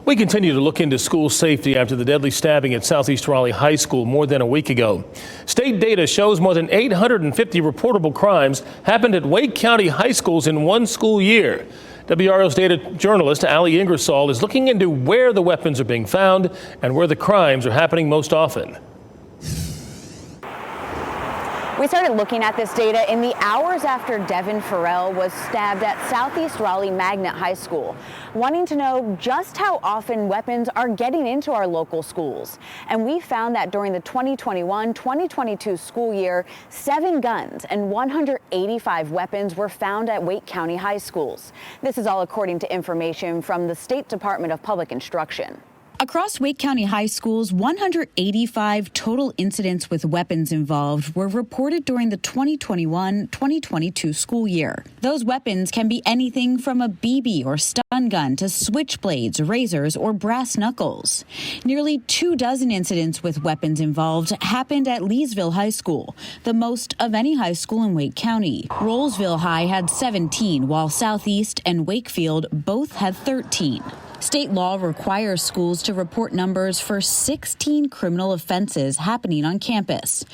We continue to look into school safety after the deadly stabbing at Southeast Raleigh High School more than a week ago. State data shows more than 850 reportable crimes happened at Wake County high schools in one school year. WRAL's data journalist Ali Ingersoll is looking into where the weapons are being found and where the crimes are happening most often. We started looking at this data in the hours after Devin Farrell was stabbed at Southeast Raleigh Magnet High School, wanting to know just how often weapons are getting into our local schools. And we found that during the 2021-2022 school year, 7 guns and 185 weapons were found at Wake County high schools. This is all according to information from the State Department of Public Instruction. Across Wake County high schools, 185 total incidents with weapons involved were reported during the 2021-2022 school year. Those weapons can be anything from a BB or stun gun to switchblades, razors, or brass knuckles. Nearly 24 incidents with weapons involved happened at Leesville High School, the most of any high school in Wake County. Rolesville High had 17, while Southeast and Wakefield both had 13. State law requires schools to report numbers for 16 criminal offenses happening on campus.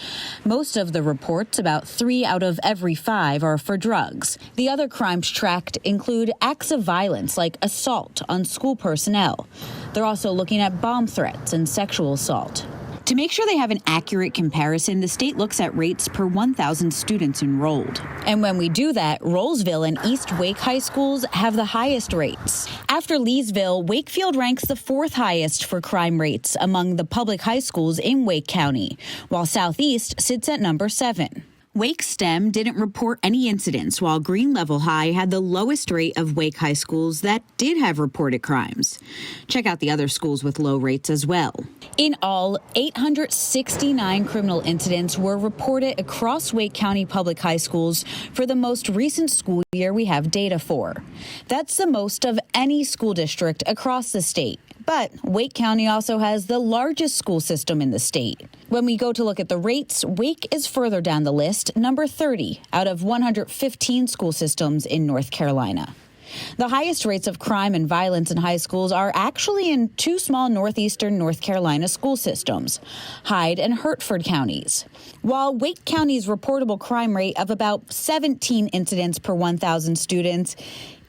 Most of the reports, about 3 out of every 5, are for drugs. The other crimes tracked include acts of violence like assault on school personnel. They're also looking at bomb threats and sexual assault. To make sure they have an accurate comparison, the state looks at rates per 1,000 students enrolled. And when we do that, Rolesville and East Wake high schools have the highest rates. After Leesville, Wakefield ranks the 4th highest for crime rates among the public high schools in Wake County, while Southeast sits at number 7. Wake STEM didn't report any incidents, while Green Level High had the lowest rate of Wake high schools that did have reported crimes. Check out the other schools with low rates as well. In all, 869 criminal incidents were reported across Wake County public high schools for the most recent school year we have data for. That's the most of any school district across the state. But Wake County also has the largest school system in the state. When we go to look at the rates, Wake is further down the list, number 30 out of 115 school systems in North Carolina. The highest rates of crime and violence in high schools are actually in 2 small northeastern North Carolina school systems, Hyde and Hertford counties. While Wake County's reportable crime rate of about 17 incidents per 1,000 students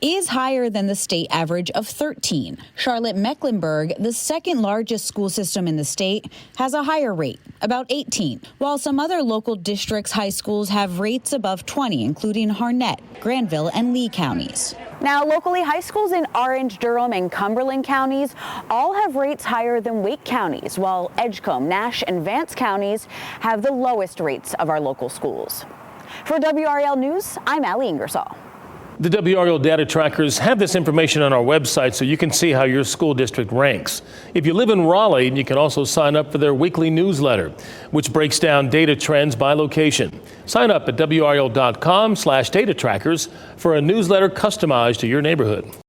is higher than the state average of 13. Charlotte-Mecklenburg, the 2nd largest school system in the state, has a higher rate, about 18, while some other local districts' high schools have rates above 20, including Harnett, Granville, and Lee counties. Now, locally, high schools in Orange, Durham, and Cumberland counties all have rates higher than Wake counties, while Edgecombe, Nash, and Vance counties have the lowest rates of our local schools. For WRAL News, I'm Ali Ingersoll. The WRAL Data Trackers have this information on our website so you can see how your school district ranks. If you live in Raleigh, you can also sign up for their weekly newsletter, which breaks down data trends by location. Sign up at WRAL.com/data trackers for a newsletter customized to your neighborhood.